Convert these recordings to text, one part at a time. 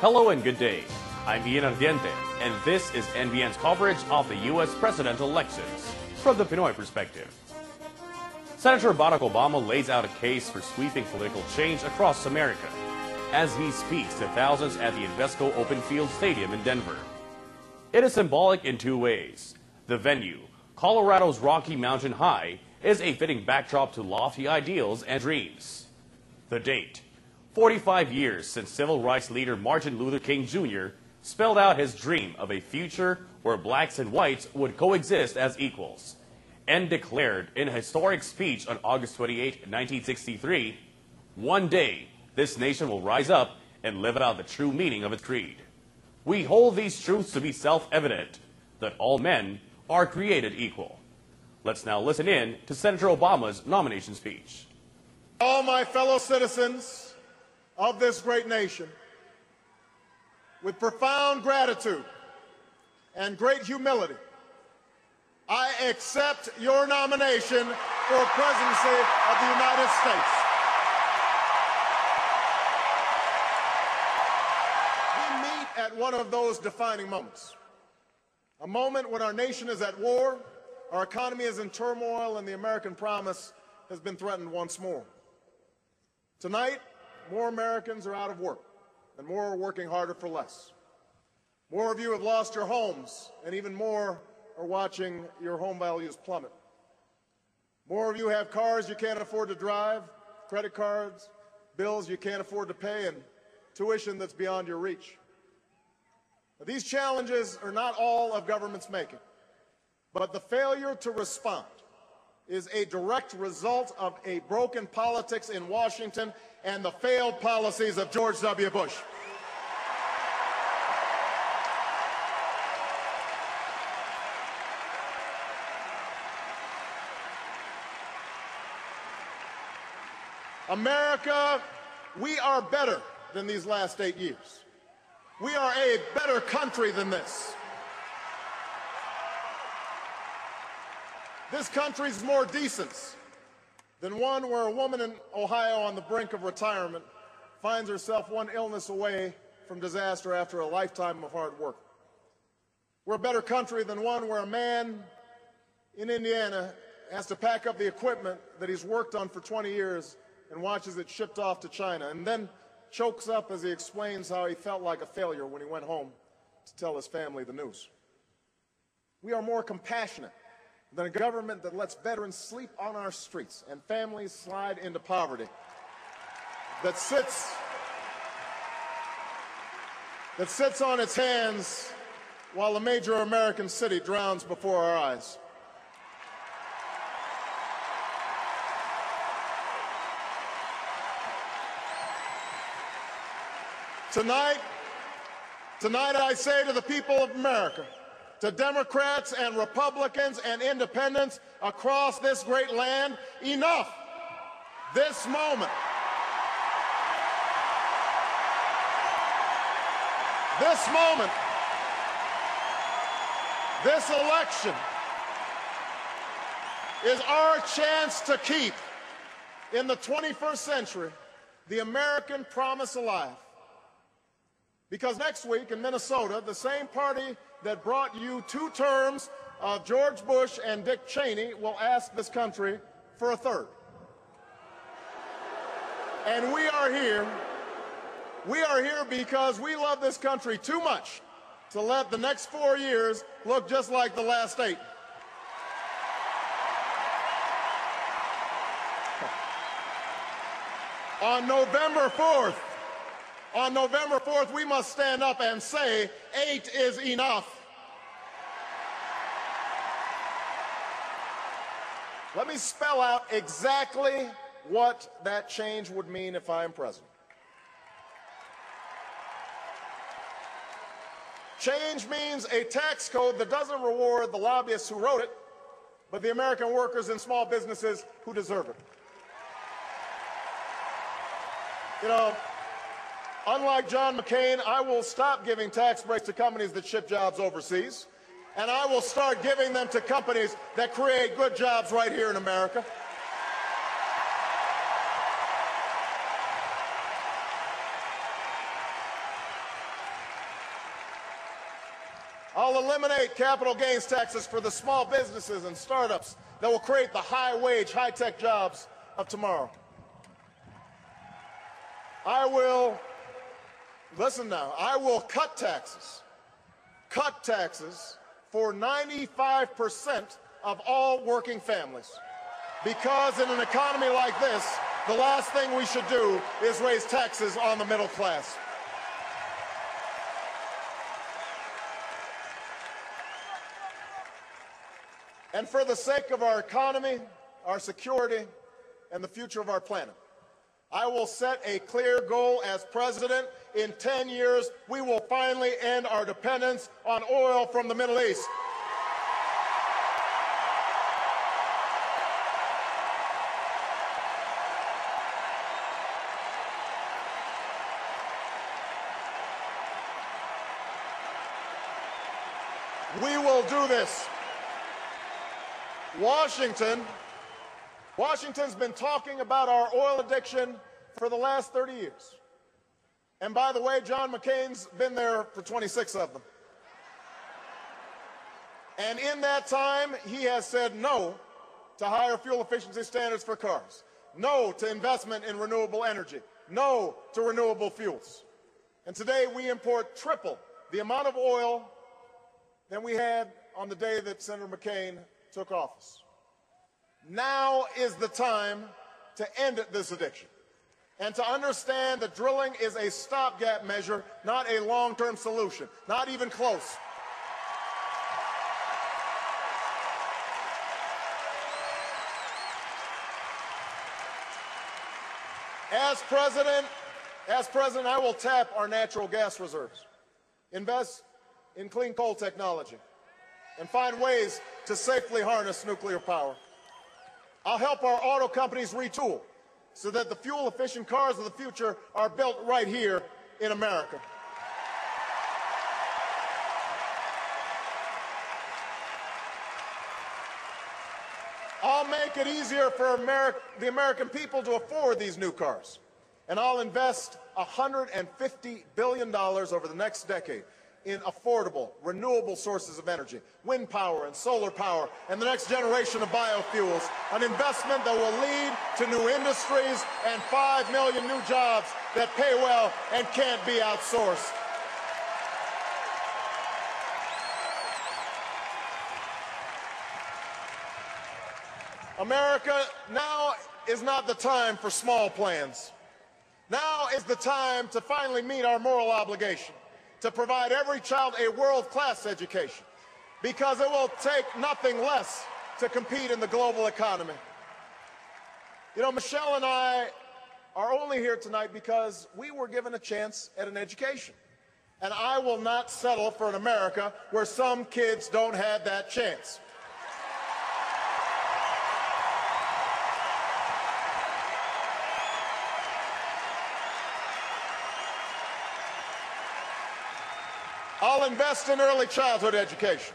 Hello and good day. I'm Ian Ardiente, and this is NBN's coverage of the U.S. presidential elections from the Pinoy perspective. Senator Barack Obama lays out a case for sweeping political change across America as he speaks to thousands at the Invesco Open Field Stadium in Denver. It is symbolic in two ways. The venue, Colorado's Rocky Mountain High, is a fitting backdrop to lofty ideals and dreams. The date, 45 years since civil rights leader Martin Luther King Jr. spelled out his dream of a future where blacks and whites would coexist as equals, and declared in a historic speech on August 28, 1963, "One day, this nation will rise up and live out the true meaning of its creed. We hold these truths to be self-evident, that all men are created equal." Let's now listen in to Senator Obama's nomination speech. All my fellow citizens of this great nation, with profound gratitude and great humility, I accept your nomination for presidency of the United States. We meet at one of those defining moments, a moment when our nation is at war, our economy is in turmoil, and the American promise has been threatened once more. Tonight, more Americans are out of work, and more are working harder for less. More of you have lost your homes, and even more are watching your home values plummet. More of you have cars you can't afford to drive, credit cards, bills you can't afford to pay, and tuition that's beyond your reach. Now, these challenges are not all of government's making, but the failure to respond is a direct result of a broken politics in Washington and the failed policies of George W. Bush. America, we are better than these last 8 years. We are a better country than this. This country's more decent than one where a woman in Ohio on the brink of retirement finds herself one illness away from disaster after a lifetime of hard work. We're a better country than one where a man in Indiana has to pack up the equipment that he's worked on for 20 years and watches it shipped off to China, and then chokes up as he explains how he felt like a failure when he went home to tell his family the news. We are more compassionate than a government that lets veterans sleep on our streets and families slide into poverty, that sits on its hands while a major American city drowns before our eyes. Tonight I say to the people of America, to Democrats and Republicans and independents across this great land, enough. This moment, this election is our chance to keep, in the 21st century, the American promise alive. Because next week in Minnesota, the same party that brought you 2 terms of George Bush and Dick Cheney will ask this country for a third. And we are here because we love this country too much to let the next 4 years look just like the last 8. On November 4th, we must stand up and say 8 is enough. Let me spell out exactly what that change would mean if I am president. Change means a tax code that doesn't reward the lobbyists who wrote it, but the American workers and small businesses who deserve it. You know, unlike John McCain, I will stop giving tax breaks to companies that ship jobs overseas. And I will start giving them to companies that create good jobs right here in America. I'll eliminate capital gains taxes for the small businesses and startups that will create the high-wage, high-tech jobs of tomorrow. I will, listen now, I will cut taxes for 95% of all working families. Because in an economy like this, the last thing we should do is raise taxes on the middle class. And for the sake of our economy, our security, and the future of our planet, I will set a clear goal as president. In 10 years, we will finally end our dependence on oil from the Middle East. We will do this. Washington's been talking about our oil addiction for the last 30 years. And by the way, John McCain's been there for 26 of them. And in that time, he has said no to higher fuel efficiency standards for cars, no to investment in renewable energy, no to renewable fuels. And today we import triple the amount of oil than we had on the day that Senator McCain took office. Now is the time to end this addiction and to understand that drilling is a stopgap measure, not a long-term solution, not even close. As president, I will tap our natural gas reserves, invest in clean coal technology, and find ways to safely harness nuclear power. I'll help our auto companies retool so that the fuel-efficient cars of the future are built right here in America. I'll make it easier for the American people to afford these new cars. And I'll invest $150 billion over the next decade in affordable, renewable sources of energy, wind power and solar power, and the next generation of biofuels, an investment that will lead to new industries and 5 million new jobs that pay well and can't be outsourced. America, now is not the time for small plans. Now is the time to finally meet our moral obligation to provide every child a world-class education, because it will take nothing less to compete in the global economy. You know, Michelle and I are only here tonight because we were given a chance at an education. And I will not settle for an America where some kids don't have that chance. I'll invest in early childhood education.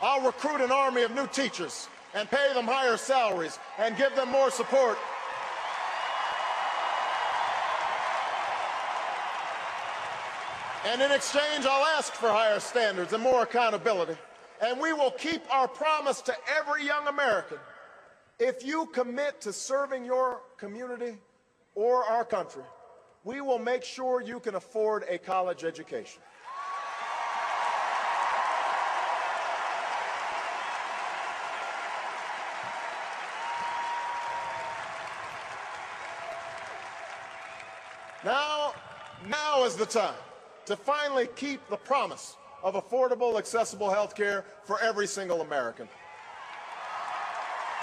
I'll recruit an army of new teachers and pay them higher salaries and give them more support. And in exchange, I'll ask for higher standards and more accountability. And we will keep our promise to every young American. If you commit to serving your community or our country, we will make sure you can afford a college education. Now is the time to finally keep the promise of affordable, accessible health care for every single American.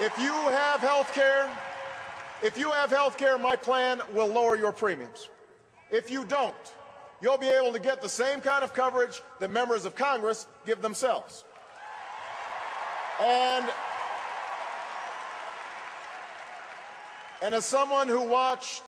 If you have health care, my plan will lower your premiums. If you don't, you'll be able to get the same kind of coverage that members of Congress give themselves. And as someone who watched